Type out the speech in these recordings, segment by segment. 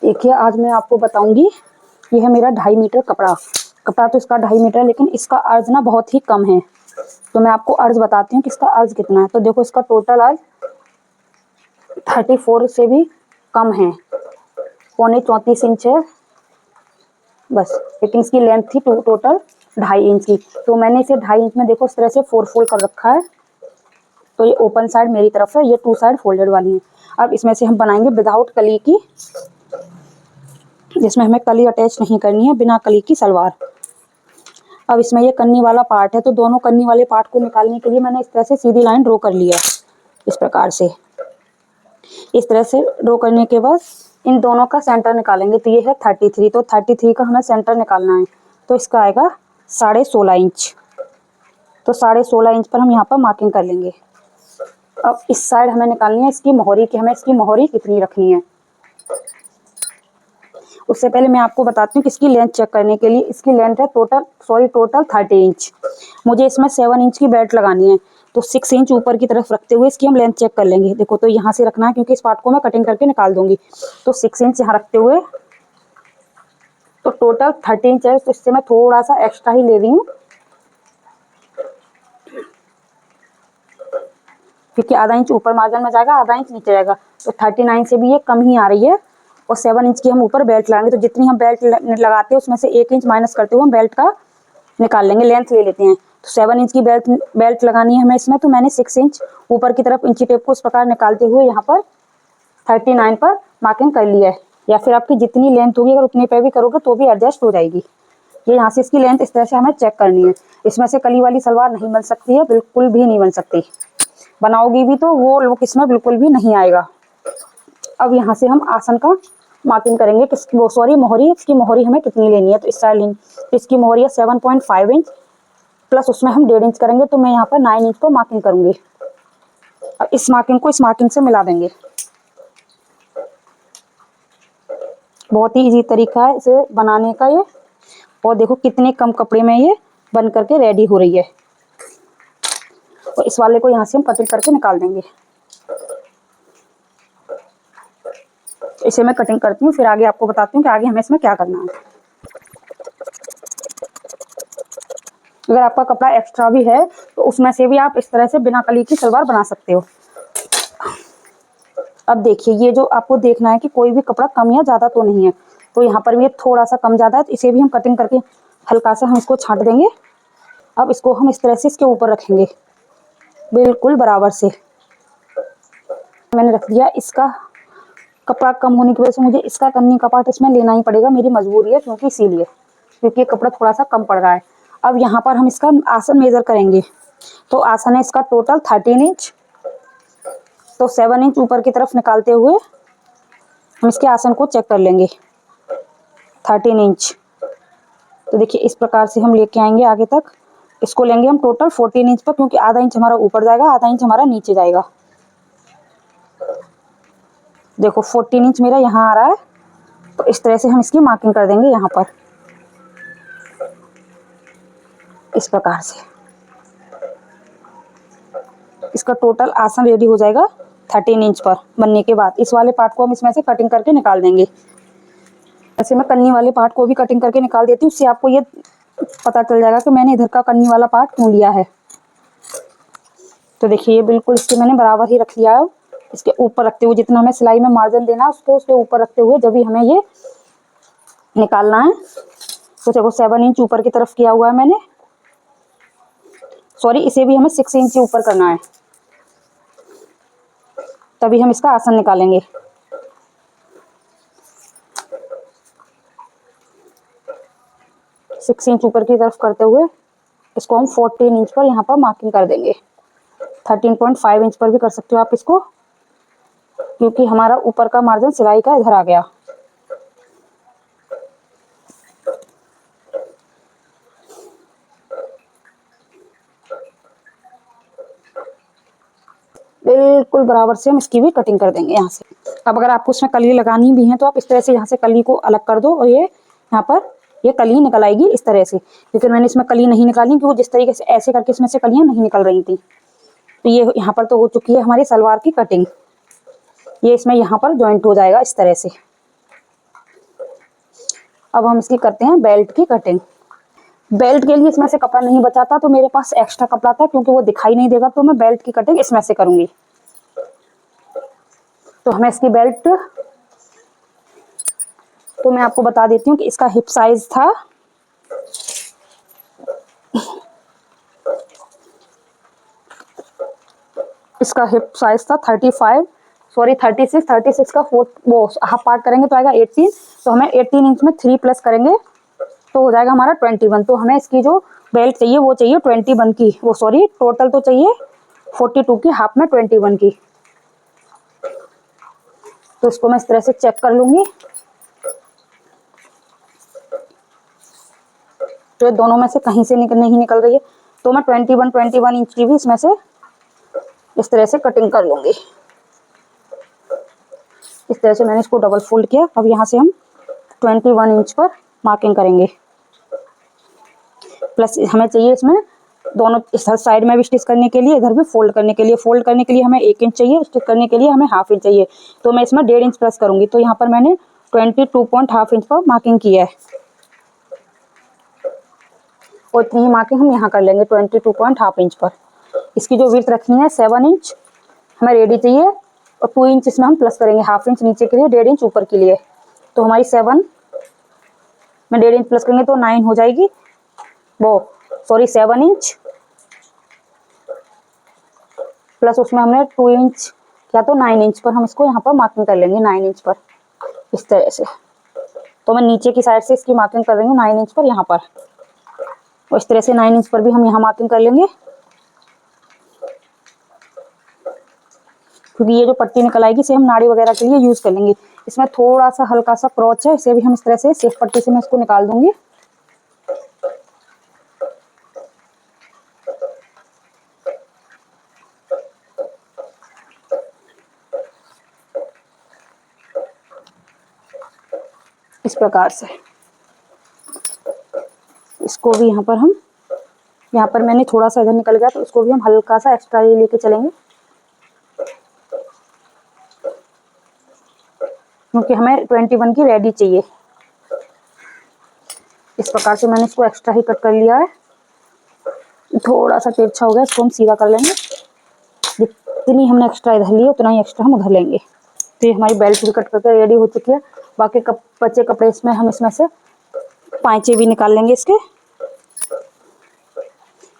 देखिए आज मैं आपको बताऊंगी, ये है मेरा 2.5 मीटर कपड़ा तो इसका 2.5 मीटर है, लेकिन इसका अर्ज ना बहुत ही कम है। तो मैं आपको अर्ज बताती हूँ कि इसका अर्ज कितना है। तो देखो इसका टोटल अर्ज 34 से भी कम है, 34.25 इंच है बस। लेकिन इसकी लेंथ थी टोटल 2.5 इंच की। तो मैंने इसे 2.5 इंच में देखो इस तरह से 4 फोल्ड कर रखा है। तो ये ओपन साइड मेरी तरफ है, ये 2 साइड फोल्डेड वाली है। अब इसमें से हम बनाएंगे विदाउट कली की, जिसमें हमें कली अटैच नहीं करनी है, बिना कली की सलवार। अब इसमें ये कन्नी वाला पार्ट है, तो दोनों कन्नी वाले पार्ट को निकालने के लिए मैंने इस तरह से सीधी लाइन ड्रॉ कर लिया है। इस प्रकार से इस तरह से ड्रॉ करने के बाद इन दोनों का सेंटर निकालेंगे। तो ये है 33, तो 33 का हमें सेंटर निकालना है। तो इसका आएगा 16.5 इंच। तो 16.5 इंच पर हम यहाँ पर मार्किंग कर लेंगे। अब इस साइड हमें निकालनी है इसकी मोहरी की, हमें इसकी मोहरी कितनी रखनी है। उससे पहले मैं आपको बताती हूँ कि इसकी लेंथ चेक करने के लिए, इसकी लेंथ है टोटल 30 इंच। मुझे इसमें 7 इंच की बेल्ट लगानी है, तो 6 इंच ऊपर की तरफ रखते हुए इसकी हम लेंथ चेक कर लेंगे। देखो तो यहाँ से रखना है, क्योंकि इस पार्ट को मैं कटिंग करके निकाल दूंगी। तो 6 इंच यहाँ रखते हुए, तो टोटल 30 इंच है, तो इससे मैं थोड़ा सा एक्स्ट्रा ही ले रही हूँ, क्योंकि आधा इंच ऊपर मार्जिन में जाएगा, आधा इंच नीचे जाएगा। तो 39 से भी ये कम ही आ रही है। और 7 इंच की हम ऊपर बेल्ट लगाएंगे। तो जितनी हम बेल्ट लगाते हैं उसमें से 1 इंच माइनस करते हुए हम बेल्ट का निकाल लेंगे, लेंथ ले लेते हैं। तो 7 इंच की बेल्ट लगानी है हमें इसमें। तो मैंने 6 इंच ऊपर की तरफ इंची टेप को इस प्रकार निकालते हुए यहाँ पर 39 पर मार्किंग कर लिया है। या फिर आपकी जितनी लेंथ होगी, अगर उतने पे भी करोगे तो भी एडजस्ट हो जाएगी। ये यहाँ से इसकी लेंथ इस तरह से हमें चेक करनी है। इसमें से कली वाली सलवार नहीं बन सकती है, बिल्कुल भी नहीं बन सकती। बनाओगी भी तो वो लुक इसमें बिल्कुल भी नहीं आएगा। अब यहाँ से हम आसन का मार्किंग करेंगे। किसकी वो सॉरी मोहरी, इसकी मोहरी हमें कितनी लेनी है। तो इस साइड लेनी, तो इसकी मोहरी है 7.5 इंच, प्लस उसमें हम 1.5 इंच करेंगे। तो मैं यहाँ पर 9 इंच पर मार्किंग करूंगी। अब इस मार्किंग को इस मार्किंग से मिला देंगे। बहुत ही इजी तरीका है इसे बनाने का ये। और देखो कितने कम कपड़े में ये बन करके रेडी हो रही है। और इस वाले को यहाँ से हम कटिंग करके निकाल देंगे। इसे मैं कटिंग करती हूँ, फिर आगे आपको बताती हूँ कि आगे हमें इसमें क्या करना है। अगर आपका कपड़ा एक्स्ट्रा भी है तो उसमें से भी आप इस तरह से बिना कली की सलवार बना सकते हो। अब देखिए, ये जो आपको देखना है कि कोई भी कपड़ा कम या ज़्यादा तो नहीं है। तो यहाँ पर भी ये थोड़ा सा कम ज़्यादा है, तो इसे भी हम कटिंग करके हल्का सा हम इसको छांट देंगे। अब इसको हम इस तरह से इसके ऊपर रखेंगे, बिल्कुल बराबर से। मैंने रख दिया। इसका कपड़ा कम होने की वजह से मुझे इसका कन्नी का पार्ट इसमें लेना ही पड़ेगा, मेरी मजबूरी है, क्योंकि कपड़ा थोड़ा सा कम पड़ रहा है। अब यहाँ पर हम इसका आसन मेजर करेंगे। तो आसन है इसका टोटल 13 इंच। तो 7 इंच ऊपर की तरफ निकालते हुए हम इसके आसन को चेक कर लेंगे, 13 इंच। तो देखिए इस प्रकार से हम लेके आएंगे आगे तक। इसको लेंगे हम टोटल 14 इंच पर, क्योंकि आधा इंच हमारा ऊपर जाएगा, आधा इंच हमारा नीचे जाएगा। देखो 14 इंच मेरा यहाँ आ रहा है। तो इस तरह से हम इसकी मार्किंग कर देंगे यहाँ पर, इस प्रकार से। इसका टोटल आसन रेडी हो जाएगा 13 इंच पर बनने के बाद। इस वाले पार्ट को हम इसमें से कटिंग करके निकाल देंगे। ऐसे मैं कन्नी वाले पार्ट को भी कटिंग करके निकाल देती हूँ, उससे आपको ये पता चल जाएगा कि मैंने इधर का कन्नी वाला पार्ट क्यों लिया है। तो देखिए ये बिल्कुल इसके मैंने बराबर ही रख लिया है। इसके ऊपर रखते हुए, जितना हमें सिलाई में मार्जिन देना है उसको उसके ऊपर रखते हुए जब भी हमें ये निकालना है। तो देखो 7 इंच ऊपर की तरफ किया हुआ है मैंने, सॉरी इसे भी हमें 6 इंच ऊपर करना है, तभी हम इसका आसन निकालेंगे। सिक्स इंच ऊपर की तरफ करते हुए इसको हम 14 इंच पर यहाँ पर मार्किंग कर देंगे। 13.5 इंच पर भी कर सकते हो आप इसको, क्योंकि हमारा ऊपर का मार्जिन सिलाई का इधर आ गया। बिल्कुल बराबर से हम इसकी भी कटिंग कर देंगे यहाँ से। अब अगर आपको उसमें कली लगानी भी है तो आप इस तरह से यहाँ से कली को अलग कर दो, और ये यहाँ पर ये कली निकल आएगी इस तरह से। लेकिन मैंने इसमें कली नहीं निकाली, क्योंकि जिस तरीके से ऐसे करके इसमें से कलियाँ नहीं निकल रही थी। तो ये यहाँ पर तो हो चुकी है हमारी सलवार की कटिंग। ये इसमें यहाँ पर जॉइंट हो जाएगा इस तरह से। अब हम इसकी करते हैं बेल्ट की कटिंग। बेल्ट के लिए इसमें से कपड़ा नहीं बचा था तो मेरे पास एक्स्ट्रा कपड़ा था, क्योंकि वो दिखाई नहीं देगा, तो मैं बेल्ट की कटिंग इसमें से करूंगी। तो हमें इसकी बेल्ट, तो मैं आपको बता देती हूँ कि इसका हिप साइज था, इसका हिप साइज था 36 का फोर्थ वो हाफ पार्ट करेंगे तो आएगा 18। तो हमें 18 इंच में 3 प्लस करेंगे तो हो जाएगा हमारा 21। तो हमें इसकी जो बेल्ट चाहिए वो चाहिए 21 की, वो सॉरी टोटल तो चाहिए 42 की, हाफ में 21 की। तो इसको मैं इस तरह से चेक कर लूंगी। तो दोनों में से कहीं से नहीं निकल रही है, तो मैं 21 इंच की भी इसमें से इस तरह से कटिंग कर लूंगी। इस तरह से मैंने इसको डबल फोल्ड किया। अब यहाँ से हम 21 इंच पर मार्किंग करेंगे। प्लस हमें चाहिए इसमें दोनों इस साइड में भी स्टिच करने के लिए, इधर भी फोल्ड करने के लिए। फोल्ड करने के लिए हमें 1 इंच चाहिए, स्टिच करने के लिए हमें हाफ इंच चाहिए। तो मैं इसमें 1.5 इंच प्लस करूंगी। तो यहाँ पर मैंने 22.5 इंच पर मार्किंग की है, और इतनी ही मार्किंग हम यहाँ कर लेंगे 22.5 इंच पर। इसकी जो विड्थ रखनी है 7 इंच हमें रेडी चाहिए, और 2 इंच इसमें हम प्लस करेंगे, हाफ इंच नीचे के लिए, 1.5 इंच ऊपर के लिए। तो हमारी 7 में 1.5 इंच प्लस करेंगे तो 9 हो जाएगी, वो सॉरी 7 इंच प्लस उसमें हमने 2 इंच क्या, तो 9 इंच पर हम इसको यहाँ पर मार्किंग कर लेंगे, 9 इंच पर इस तरह से। तो मैं नीचे की साइड से इसकी मार्किंग कर रही हूँ 9 इंच पर यहाँ पर, और इस तरह से 9 इंच पर भी हम यहाँ मार्किंग कर लेंगे। क्योंकि ये जो पट्टी निकल आएगी इसे हम नाड़ी वगैरह के लिए यूज कर लेंगे। इसमें थोड़ा सा हल्का सा क्रॉच है, इसे भी हम इस तरह से सेफ पट्टी से मैं इसको निकाल दूंगी। इस प्रकार से इसको भी यहाँ पर मैंने थोड़ा सा इधर निकल गया तो इसको भी हम हल्का सा एक्स्ट्रा लेके चलेंगे, क्योंकि हमें 21 की रेडी चाहिए। इस प्रकार से मैंने इसको एक्स्ट्रा ही कट कर लिया है। थोड़ा सा तिरछा हो गया, इसको हम सीधा कर लेंगे। जितनी हमने एक्स्ट्रा इधर ली उतना ही एक्स्ट्रा हम उधर लेंगे। तो ये हमारी बेल्ट भी कट करके रेडी हो चुकी है। बाकी बचे कपड़े इसमें हम इसमें से पांचे भी निकाल लेंगे इसके।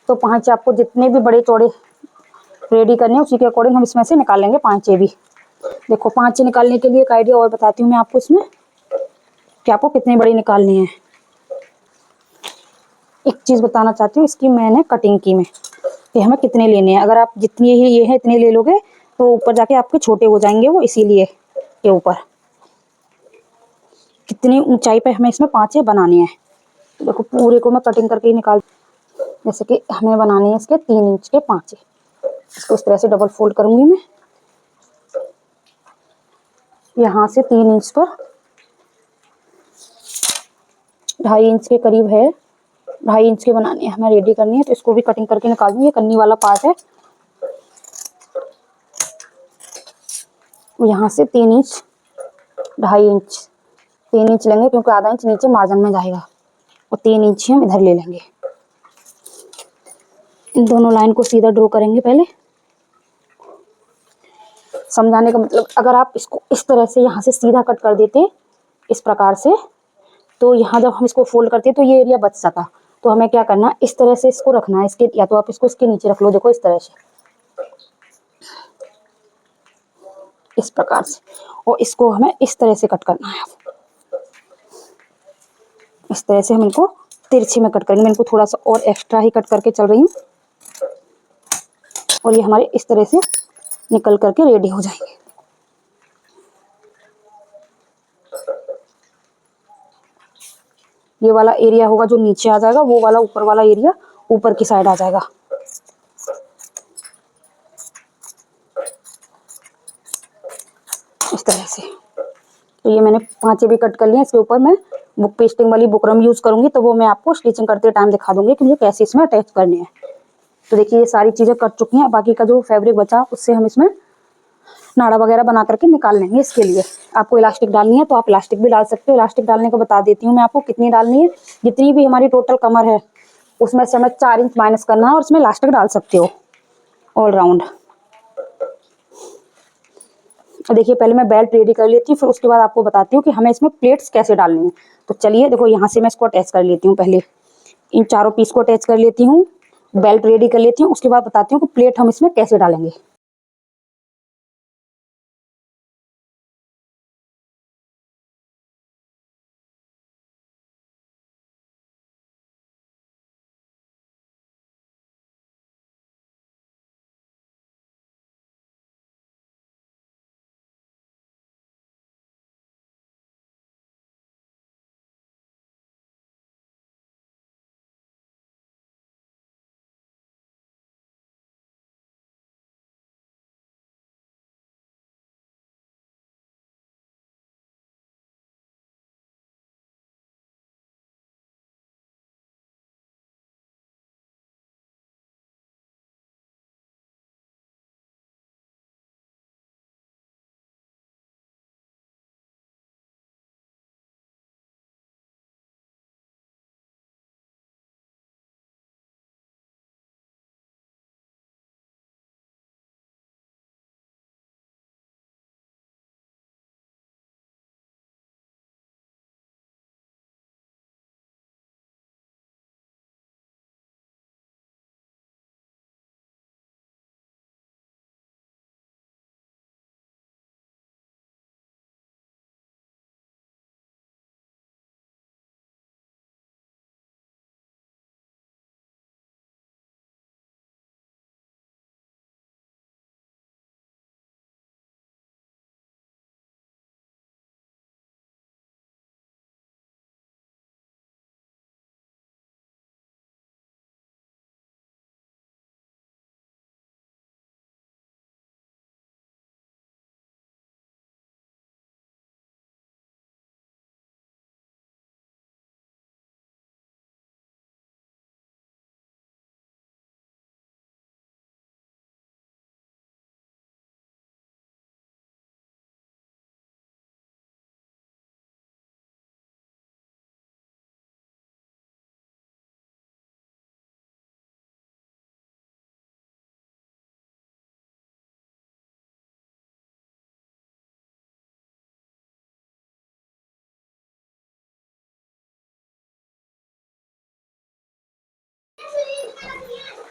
तो पांचे आपको जितने भी बड़े चौड़े रेडी करने हैं उसी के अकॉर्डिंग हम इसमें से निकाल लेंगे पांचे भी। देखो पांचे निकालने के लिए एक आइडिया और बताती हूँ मैं आपको इसमें कि आपको कितनी बड़ी निकालनी है। एक चीज़ बताना चाहती हूँ, इसकी मैंने कटिंग की में कि हमें कितने लेने हैं। अगर आप जितनी ही ये है इतने ले लोगे तो ऊपर जाके आपके छोटे हो जाएंगे वो, इसीलिए के ऊपर कितनी ऊंचाई पे हमें इसमें पांचे बनाने हैं। तो देखो पूरे को मैं कटिंग करके ही निकाल, जैसे कि हमें बनाने हैं इसके 3 इंच के पांचे। इसको इस तरह से डबल फोल्ड करूंगी मैं। यहाँ से 3 इंच पर 2.5 इंच के करीब है, 2.5 इंच के बनाने हैं हमें, रेडी करनी है। तो इसको भी कटिंग करके निकाल दूंगी। ये कन्नी वाला पार्ट है, यहाँ से 3 इंच 2.5 इंच 3 इंच लेंगे, क्योंकि आधा इंच नीचे मार्जिन में जाएगा, और 3 इंच हम इधर ले लेंगे। इन दोनों लाइन को सीधा ड्रॉ करेंगे पहले। समझाने का मतलब, अगर आप इसको इस तरह से यहाँ से सीधा कट कर देते इस प्रकार से, तो यहाँ जब हम इसको फोल्ड करते तो ये एरिया बच सका। तो हमें क्या करना है, इस तरह से इसको रखना है, इसके या तो आप इसको इसके नीचे रख लो, देखो इस तरह से, इस प्रकार से। और इसको हमें इस तरह से कट करना है। इस तरह से हम इनको तिरछे में कट करेंगे। मैं इनको थोड़ा सा और एक्स्ट्रा ही कट करके चल रही हूँ, और ये हमारे इस तरह से निकल करके रेडी हो जाएंगे। ये वाला एरिया होगा जो नीचे आ जाएगा, वो वाला ऊपर वाला एरिया ऊपर की साइड आ जाएगा। इस तरह से। तो ये मैंने पांचे भी कट कर लिए। इसके ऊपर मैं बुक पेस्टिंग वाली बुकरम यूज करूंगी, तो वो मैं आपको स्टिचिंग करते टाइम दिखा दूंगी कि मुझे कैसे इसमें अटैच करने हैं। तो देखिए ये सारी चीजें कट चुकी हैं। बाकी का जो फैब्रिक बचा उससे हम इसमें नाड़ा वगैरह बना करके निकाल लेंगे। इसके लिए आपको इलास्टिक डालनी है तो आप इलास्टिक भी डाल सकते हो। इलास्टिक डालने को बता देती हूँ मैं आपको कितनी डालनी है। जितनी भी हमारी टोटल कमर है उसमें से हमें 4 इंच माइनस करना है और उसमें इलास्टिक डाल सकते हो ऑल राउंड। देखिए पहले मैं बेल्ट रेडी कर लेती हूँ, फिर उसके बाद आपको बताती हूँ कि हमें इसमें प्लेट्स कैसे डालनी है। तो चलिए देखो, यहाँ से मैं इसको अटैच कर लेती हूँ। पहले इन चारों पीस को अटैच कर लेती हूँ, बेल्ट रेडी कर लेती हूँ, उसके बाद बताती हूँ कि प्लेट हम इसमें कैसे डालेंगे।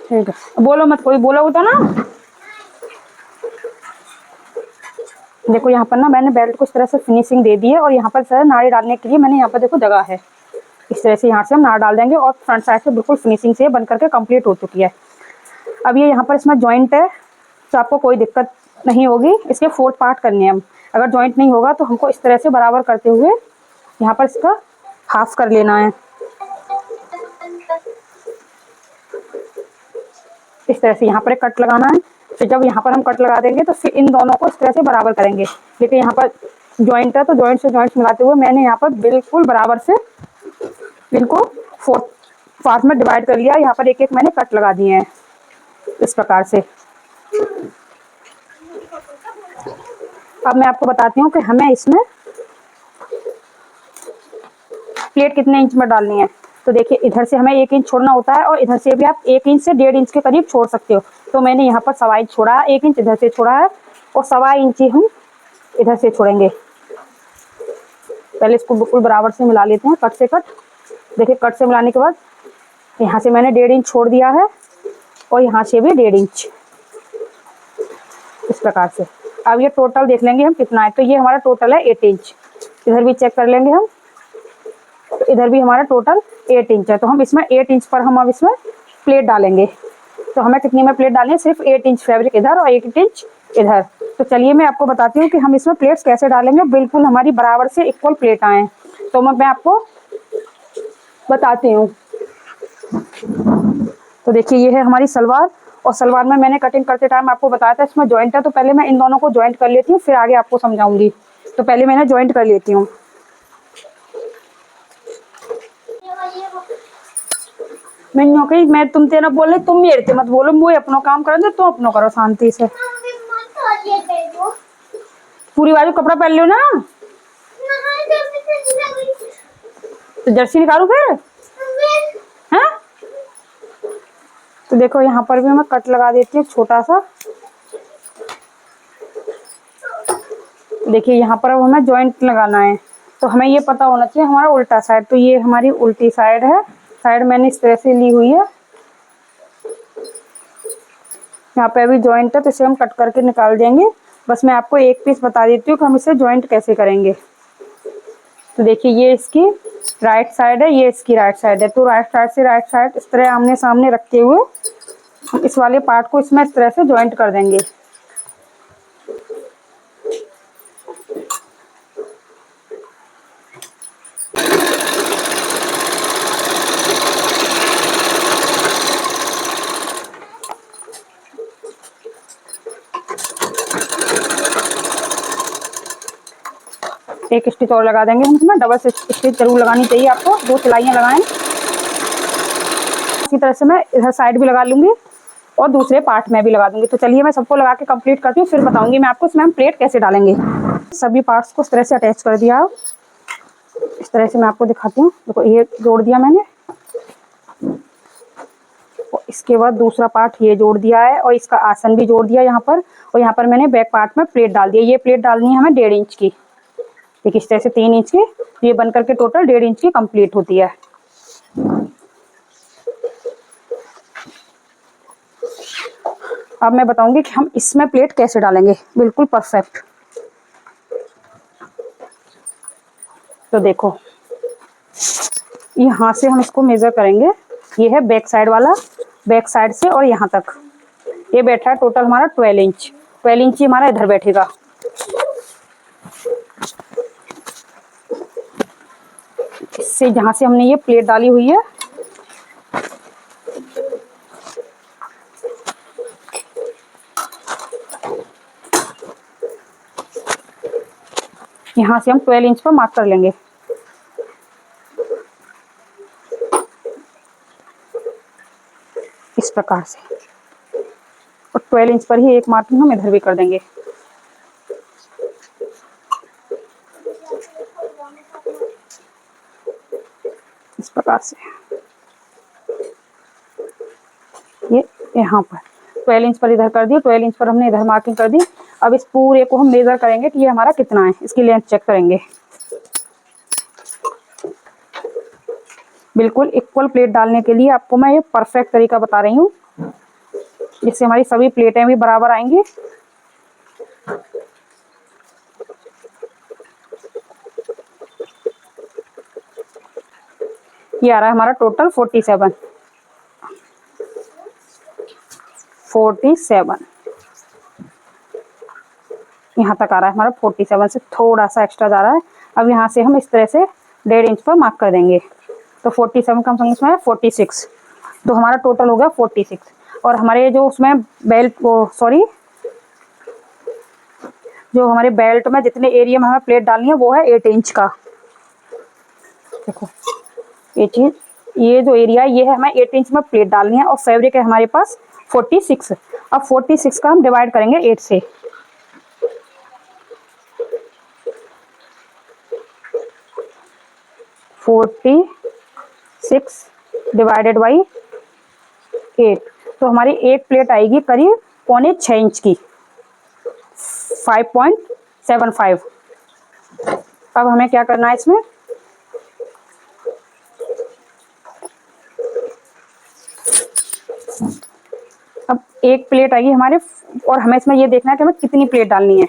ठीक है, बोलो मत, कोई बोलोगे तो ना। देखो यहाँ पर ना मैंने बेल्ट को इस तरह से फिनिशिंग दे दी है और यहाँ पर सर नाड़ी डालने के लिए मैंने यहाँ पर देखो जगह है। इस तरह से यहाँ से हम नाड़ डाल देंगे और फ्रंट साइड से बिल्कुल फिनिशिंग से बन करके कंप्लीट हो चुकी है। अब ये यहाँ पर इसमें जॉइंट है तो आपको कोई दिक्कत नहीं होगी। इसके 4 पार्ट करने हैं हम। अगर जॉइंट नहीं होगा तो हमको इस तरह से बराबर करते हुए यहाँ पर इसका हाफ कर लेना है। इस तरह से यहाँ पर एक कट लगाना है। फिर जब यहाँ पर हम कट लगा देंगे तो फिर इन दोनों को इस तरह से बराबर करेंगे। लेकिन यहाँ पर जॉइंट है तो जॉइंट से जॉइंट मिलाते हुए मैंने यहाँ पर बिल्कुल बराबर से इनको 4 पार्ट में डिवाइड कर लिया। यहाँ पर एक एक मैंने कट लगा दिए हैं इस प्रकार से। अब मैं आपको बताती हूँ कि हमें इसमें प्लेट कितने इंच में डालनी है। तो देखिए इधर से हमें 1 इंच छोड़ना होता है और इधर से भी आप 1 इंच से 1.5 इंच के करीब छोड़ सकते हो। तो मैंने यहाँ पर 1.25 इंच छोड़ा है, 1 इंच इधर से छोड़ा है और 1.25 इंच ही हम इधर से छोड़ेंगे। पहले इसको बिल्कुल बराबर से मिला लेते हैं, कट से कट। देखिए कट से मिलाने के बाद यहाँ से मैंने 1.5 इंच छोड़ दिया है और यहाँ से भी 1.5 इंच, इस प्रकार से। अब ये टोटल देख लेंगे हम कितना है। तो ये हमारा टोटल है 8 इंच। इधर भी चेक कर लेंगे हम, तो इधर भी हमारा टोटल 8 इंच है। तो हम इसमें 8 इंच पर हम अब इसमें प्लेट डालेंगे। तो हमें कितनी में प्लेट डालनी है, सिर्फ 8 इंच फैब्रिक इधर और 8 इंच इधर। तो चलिए मैं आपको बताती हूँ कि हम इसमें प्लेट्स कैसे डालेंगे, बिल्कुल हमारी बराबर से इक्वल प्लेट आए। तो मैं आपको बताती हूँ। तो देखिए ये है हमारी सलवार, और सलवार में मैंने कटिंग करते टाइम आपको बताया था इसमें जॉइंट है। तो पहले मैं इन दोनों को जॉइंट कर लेती हूँ, फिर आगे आपको समझाऊंगी। तो पहले मैंने जॉइंट कर लेती हूँ। मैं तुम तेरा बोले, तुम मेरे से मत बोलो। मुझे अपना काम करो, तुम अपना करो शांति से। पूरी बाजू कपड़ा पहन लो ना। तो जर्सी निकालू फिर? हैं? तो देखो यहाँ पर भी मैं कट लगा देती हूँ छोटा सा। देखिए यहाँ पर अब हमें जॉइंट लगाना है, तो हमें ये पता होना चाहिए हमारा उल्टा साइड। तो ये हमारी उल्टी साइड है, साइड मैंने इस तरह से ली हुई है। यहाँ पे अभी जॉइंट है तो इसे हम कट करके निकाल देंगे। बस मैं आपको एक पीस बता देती हूँ कि हम इसे जॉइंट कैसे करेंगे। तो देखिए ये इसकी राइट साइड है, ये इसकी राइट साइड है। तो राइट साइड से राइट साइड इस तरह आमने सामने रखते हुए हम इस वाले पार्ट को इसमें इस तरह से जॉइंट कर देंगे। एक स्टिच और लगा देंगे हम इसमें। डबल स्टिच जरूर लगानी चाहिए आपको, 2 सिलाइयाँ लगाएं। इसी तरह से मैं इधर साइड भी लगा लूंगी और दूसरे पार्ट में भी लगा दूंगी। तो चलिए मैं सबको लगा के कंप्लीट करती हूँ, फिर बताऊंगी मैं आपको इसमें हम प्लेट कैसे डालेंगे। सभी पार्ट्स को इस तरह से अटैच कर दिया। इस तरह से मैं आपको दिखाती हूँ। देखो ये जोड़ दिया मैंने, और इसके बाद दूसरा पार्ट ये जोड़ दिया है, और इसका आसन भी जोड़ दिया यहाँ पर। और यहाँ पर मैंने बैक पार्ट में प्लेट डाल दिया। ये प्लेट डालनी है हमें 1.5 इंच की। देखिए इस तरह से 3 इंच की, ये बनकर के टोटल 1.5 इंच की कंप्लीट होती है। अब मैं बताऊंगी कि हम इसमें प्लेट कैसे डालेंगे बिल्कुल परफेक्ट। तो देखो यहाँ से हम इसको मेजर करेंगे। ये है बैक साइड वाला, बैक साइड से और यहाँ तक ये बैठा है टोटल हमारा 12 इंच। 12 इंच ही हमारा इधर बैठेगा। इससे जहाँ से हमने ये प्लेट डाली हुई है, यहाँ से हम 12 इंच पर मार्क कर लेंगे। इस प्रकार से, और 12 इंच पर ही एक मार्किंग हम इधर भी कर देंगे। इस प्रकार से ये यहाँ पर 12 इंच पर इधर कर दी, 12 इंच पर हमने इधर मार्किंग कर दी। अब इस पूरे को हम मेजर करेंगे कि ये हमारा कितना है, इसकी लेंथ चेक करेंगे। बिल्कुल इक्वल प्लेट डालने के लिए आपको मैं ये परफेक्ट तरीका बता रही हूँ, जिससे हमारी सभी प्लेटें भी बराबर आएंगी। ये आ रहा है हमारा टोटल 47 यहाँ तक आ रहा है हमारा। 47 से थोड़ा सा एक्स्ट्रा जा रहा है। अब यहाँ से हम इस तरह से 1.5 इंच पर मार्क कर देंगे। तो 47 का हम इसमें 46, तो हमारा टोटल हो गया 46। और हमारे जो उसमें बेल्ट वो सॉरी जो हमारे बेल्ट में जितने एरिया में हमें प्लेट डालनी है वो है 8 इंच का। देखो ये चीज, ये जो एरिया है ये है हमें 8 इंच में प्लेट डालनी है, और फैब्रिक है हमारे पास 46। अब 46 का हम डिवाइड करेंगे 8 से। फोर्टी 6 डिवाइडेड बाई 8, तो हमारी एक प्लेट आएगी करीब 6.25 इंच की, 5.75। अब हमें क्या करना है इसमें, अब एक प्लेट आएगी हमारे, और हमें इसमें ये देखना है कि हमें कितनी प्लेट डालनी है।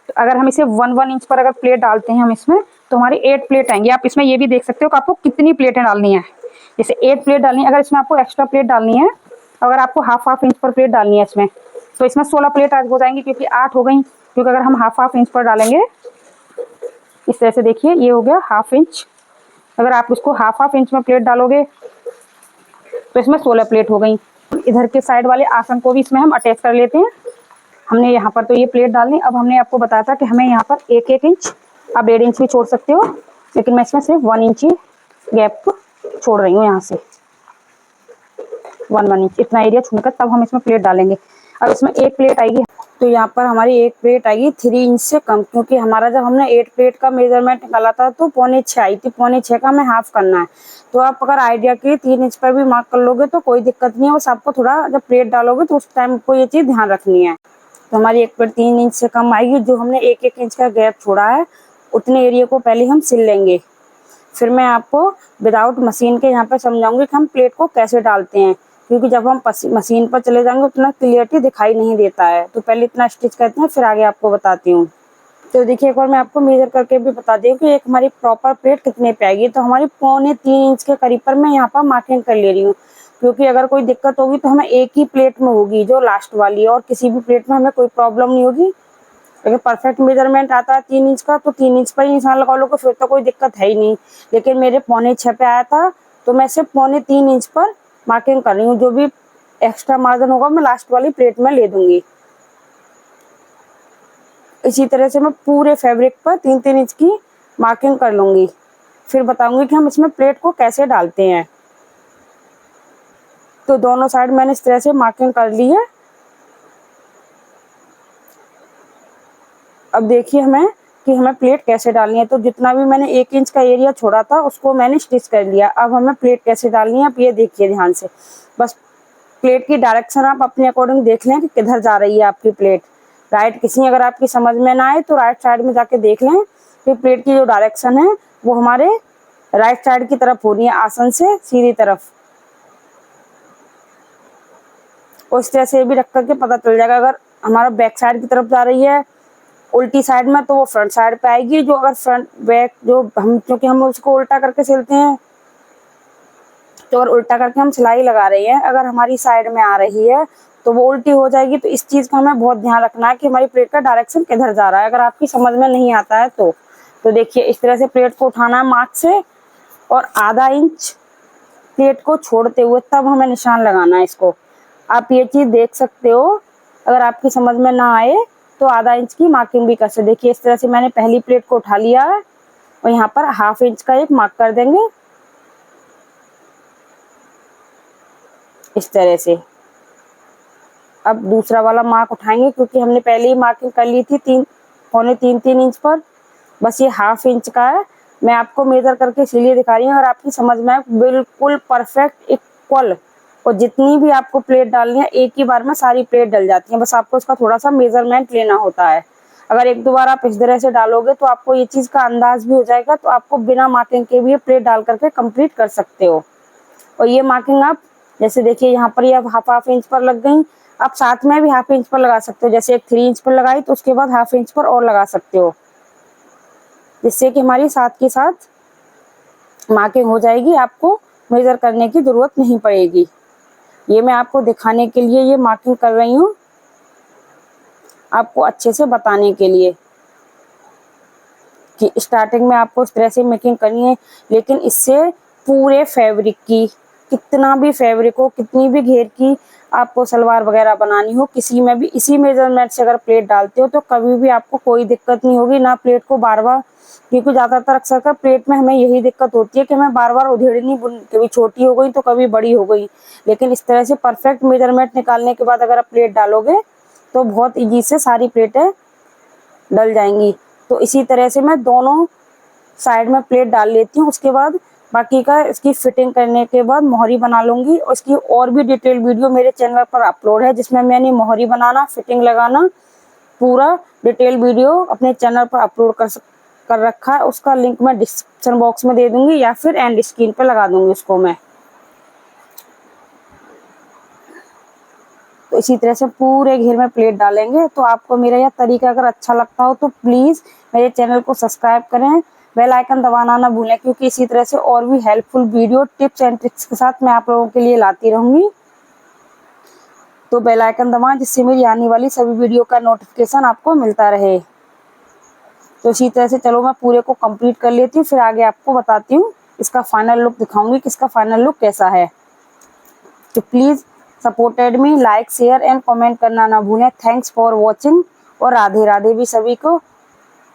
तो अगर हम इसे 1 इंच पर अगर प्लेट डालते हैं हम इसमें, तो हमारी 8 प्लेट आएंगी। आप इसमें ये भी देख सकते हो कि आपको कितनी प्लेटें डालनी है। जैसे 8 प्लेट डालनी है, अगर इसमें आपको एक्स्ट्रा प्लेट डालनी है, अगर आपको हाफ इंच पर प्लेट डालनी है इसमें, तो इसमें 16 प्लेट हो जाएंगी, क्योंकि 8 हो गई। क्योंकि अगर हम हाफ इंच पर डालेंगे इस तरह से, देखिए ये हो गया हाफ इंच। अगर आप उसको हाफ इंच में प्लेट डालोगे तो इसमें 16 प्लेट हो गई। इधर के साइड वाले आसन को भी इसमें हम अटैच कर लेते हैं। हमने यहाँ पर तो ये प्लेट डालनी। अब हमने आपको बताया था कि हमें यहाँ पर 1 इंच, आप 1.5 इंच भी छोड़ सकते हो, लेकिन मैं इसमें सिर्फ 1 इंच ही गैप छोड़ रही हूँ। यहाँ से 1 इंच इतना एरिया छोड़कर तब हम इसमें प्लेट डालेंगे। अब इसमें एक प्लेट आएगी, तो यहाँ पर हमारी एक प्लेट आएगी 3 इंच से कम, क्योंकि हमारा जब हमने 8 प्लेट का मेजरमेंट निकाला था तो 6.25 आई थी, 6.25 का हमें हाफ करना है। तो आप अगर आइडिया के 3 इंच पर भी मार्क कर लोगे तो कोई दिक्कत नहीं है, बस आपको थोड़ा जब प्लेट डालोगे तो उस टाइम को ये चीज़ ध्यान रखनी है। तो हमारी एक प्लेट 3 इंच से कम आएगी। जो हमने 1-1 इंच का गैप छोड़ा है उतने एरिया को पहले हम सिल लेंगे। फिर मैं आपको विदाउट मशीन के यहाँ पर समझाऊंगी कि हम प्लेट को कैसे डालते हैं, क्योंकि जब हम मशीन पर चले जाएंगे उतना क्लियरिटी दिखाई नहीं देता है। तो पहले इतना स्टिच करते हैं, फिर आगे आपको बताती हूँ। तो देखिए एक बार मैं आपको मेजर करके भी बता दूँ कि एक हमारी प्रॉपर प्लेट कितने पे आएगी। तो हमारी 2.25 इंच के करीब पर मैं यहाँ पर मार्किंग कर ले रही हूँ, क्योंकि अगर कोई दिक्कत होगी तो हमें एक ही प्लेट में होगी जो लास्ट वाली है, और किसी भी प्लेट में हमें कोई प्रॉब्लम नहीं होगी। अगर परफेक्ट मेजरमेंट आता है 3 इंच का तो 3 इंच पर ही निशान लगा लोगे, फिर तो कोई दिक्कत है ही नहीं। लेकिन मेरे 6.25 पे आया था तो मैं सिर्फ 3.25 इंच पर मार्किंग कर रही हूँ। जो भी एक्स्ट्रा मार्जिन होगा मैं लास्ट वाली प्लेट में ले दूंगी। इसी तरह से मैं पूरे फैब्रिक पर 3-3 इंच की मार्किंग कर लूंगी। फिर बताऊंगी कि हम इसमें प्लेट को कैसे डालते हैं। तो दोनों साइड मैंने इस तरह से मार्किंग कर ली है। अब देखिए हमें प्लेट कैसे डालनी है। तो जितना भी मैंने 1 इंच का एरिया छोड़ा था उसको मैंने स्टिच कर लिया। अब हमें प्लेट कैसे डालनी है, अब ये देखिए ध्यान से। बस प्लेट की डायरेक्शन आप अपने अकॉर्डिंग देख लें कि किधर जा रही है आपकी प्लेट। राइट किसी अगर आपकी समझ में ना आए तो राइट साइड में जाके देख लें कि प्लेट की जो डायरेक्शन है वो हमारे राइट साइड की तरफ होनी है, आसन से सीधी तरफ। और इस तरह से भी रख करके पता चल जाएगा। अगर हमारा बैक साइड की तरफ जा रही है उल्टी साइड में तो वो फ्रंट साइड पे आएगी। जो अगर फ्रंट बैक जो हम क्योंकि हम उसको उल्टा करके सिलते हैं, तो अगर उल्टा करके हम सिलाई लगा रहे हैं अगर हमारी साइड में आ रही है तो वो उल्टी हो जाएगी। तो इस चीज़ का हमें बहुत ध्यान रखना है कि हमारी प्लेट का डायरेक्शन किधर जा रहा है। अगर आपकी समझ में नहीं आता है तो देखिए इस तरह से प्लेट को उठाना है मार्क से, और आधा इंच प्लेट को छोड़ते हुए तब हमें निशान लगाना है इसको। आप ये चीज़ देख सकते हो। अगर आपकी समझ में ना आए तो आधा इंच की मार्किंग भी कर सकते। देखिए इस तरह से मैंने पहली प्लेट को उठा लिया है और यहाँ पर 1/2 इंच का एक मार्क कर देंगे इस तरह से। अब दूसरा वाला मार्क उठाएंगे, क्योंकि हमने पहले ही मार्किंग कर ली थी 3.25-3 इंच पर। बस ये 1/2 इंच का है। मैं आपको मेजर करके इसीलिए दिखा रही हूँ। अगर आपकी समझ में आए बिल्कुल परफेक्ट इक्वल, और जितनी भी आपको प्लेट डालनी है एक ही बार में सारी प्लेट डल जाती है। बस आपको इसका थोड़ा सा मेजरमेंट लेना होता है। अगर 1-2 बार आप इस तरह से डालोगे तो आपको ये चीज़ का अंदाज भी हो जाएगा। तो आपको बिना मार्किंग के भी ये प्लेट डाल करके कंप्लीट कर सकते हो। और ये मार्किंग आप जैसे देखिए यहाँ पर ये अब 1/2 इंच पर लग गई। आप साथ में भी 1/2 इंच पर लगा सकते हो। जैसे एक 3 इंच पर लगाई तो उसके बाद 1/2 इंच पर और लगा सकते हो, जिससे कि हमारी साथ के साथ मार्किंग हो जाएगी। आपको मेजर करने की ज़रूरत नहीं पड़ेगी। ये मैं आपको दिखाने के लिए ये मार्किंग कर रही हूँ, आपको अच्छे से बताने के लिए कि स्टार्टिंग में आपको इस तरह से मेकिंग करनी है। लेकिन इससे पूरे फैब्रिक की, कितना भी फैब्रिक हो, कितनी भी घेर की आपको सलवार वगैरह बनानी हो, किसी में भी इसी मेजरमेंट से अगर प्लेट डालते हो तो कभी भी आपको कोई दिक्कत नहीं होगी। ना प्लेट को बार बार, क्योंकि ज़्यादातर अक्सर कर प्लेट में हमें यही दिक्कत होती है कि हमें बार बार उधेड़नी, कभी छोटी हो गई तो कभी बड़ी हो गई। लेकिन इस तरह से परफेक्ट मेजरमेंट निकालने के बाद अगर आप प्लेट डालोगे तो बहुत ईजी से सारी प्लेटें डल जाएंगी। तो इसी तरह से मैं दोनों साइड में प्लेट डाल लेती हूँ। उसके बाद बाकी का इसकी फिटिंग करने के बाद मोहरी बना लूँगी। और इसकी और भी डिटेल वीडियो मेरे चैनल पर अपलोड है, जिसमें मैंने मोहरी बनाना, फिटिंग लगाना पूरा डिटेल वीडियो अपने चैनल पर अपलोड कर रखा है। उसका लिंक मैं डिस्क्रिप्शन बॉक्स में दे दूँगी या फिर एंड स्क्रीन पर लगा दूँगी उसको मैं। तो इसी तरह से पूरे घेर में प्लेट डालेंगे। तो आपको मेरा यह तरीका अगर अच्छा लगता हो तो प्लीज़ मेरे चैनल को सब्सक्राइब करें, बेल आइकन दबाना ना भूलें, क्योंकि इसी तरह से और भी helpful video tips and tricks के साथ मैं आप लोगों के लिए लाती रहूँगी। तो बेल आइकन दबाएं जिससे मेरी आने वाली सभी वीडियो का नोटिफिकेशन आपको मिलता रहे। तो इसी तरह से चलो मैं पूरे को कंप्लीट कर लेती हूँ, फिर आगे आपको बताती हूँ, इसका फाइनल लुक दिखाऊंगी कि इसका फाइनल लुक कैसा है। तो please supported me, like share and comment करना ना भूलें। थैंक्स फॉर वॉचिंग और राधे राधे भी सभी को।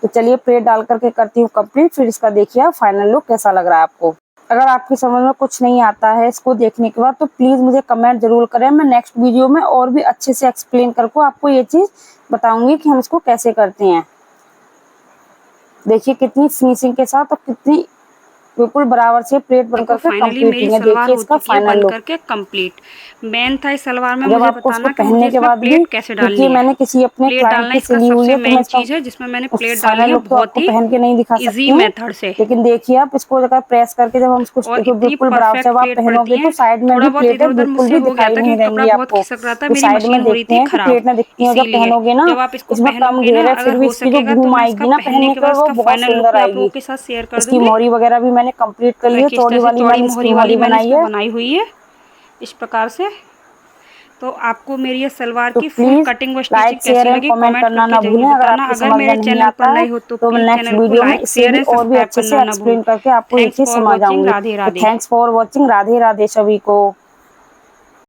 तो चलिए प्लेट डाल करके करती हूँ कंप्लीट, फिर इसका देखिए फाइनल लुक कैसा लग रहा है आपको। अगर आपकी समझ में कुछ नहीं आता है इसको देखने के बाद तो प्लीज़ मुझे कमेंट ज़रूर करें। मैं नेक्स्ट वीडियो में और भी अच्छे से एक्सप्लेन करके आपको ये चीज़ बताऊंगी कि हम इसको कैसे करते हैं। देखिए कितनी फिनिशिंग के साथ और कितनी बिल्कुल बराबर से प्लेट बनकर के फाइनली कंप्लीट मेरी हुई है। सलवार देखिए हो इसका चुकी है फाइनल बन लुक। करके कंप्लीट। मेन था इस सलवार में जब मुझे आपको उसको बताना कि मुझे पहनने के इसमें बाद भी, प्लेट कैसे क्योंकि डालनी है। मैंने किसी अपने प्लेट क्लाइंट डालना की इसका सिली हुई सबसे है तो मैं मेन इसका चीज़ है जिसमें मैंने प्लेट डाली फाइनल है लुक तो बहुत आपको ही पहन के नहीं दिखा इजी सकती हूँ, मेथड से। लेकिन देखिए आप इसको अगर प्रेस करके जब हम इसको और देखो इतनी बिल्कुल बराबर से परफेक्ट जब आप प्लेट पड़ती पहनोगे तो हैं। साइड में थोड़ा भी बहुत इधर प्लेटें उधर बिल्कुल मुझसे भी हो गया दिखाई था नहीं कि कपड़ा देंगी बहुत आपको। खिसक रहा था, जो मेरी साइड मशीन में हो रही देखते थी हैं कि खराब। प्लेटें दिखती हैं, जब इसीलिए पहनोगे ना जब आप इसको इसमें कम पहनोगे ना, घेर है अगर फिर भी हो इसकी जो सकेगा तो घूम मैं इसका आएगी ना पहनने पहनने के पे बाद वो इसका बहुत फाइनल लुक सुंदर भी आप लोगों आएगी। के साथ शेयर कर इसकी दूंगी। मोहरी वगैरह भी मैंने कंप्लीट कर ली है, किस तरह चौड़ी से वाली चौड़ी मैंने इसकी मोहरी वाली मोहरी मैंने बनाई इसमें है। बनाई हुई है इस प्रकार से। तो आपको मेरी ये सलवार तो की फुल प्लीज़ कटिंग व स्टिचिंग लाइक शेयर कैसी एंड लगी कमेंट कमेंट करना करके ना जरूर भूलें। अगर बताना। आपकी अगर समझ में मेरे नहीं चैनल पर आता है नए हो तो तो मैं प्लीज़ नेक्स्ट चैनल को वीडियो में लाइक इससे शेयर भी एंड और भी सब्सक्राइब अच्छे करना से ना भूलें। एक्सप्लेन करके आपको ये थैंक्स चीज़ फॉर वॉचिंग। समझाऊंगी। राधे तो Radhe. Thanks for watching. Radhe Radhe सभी को।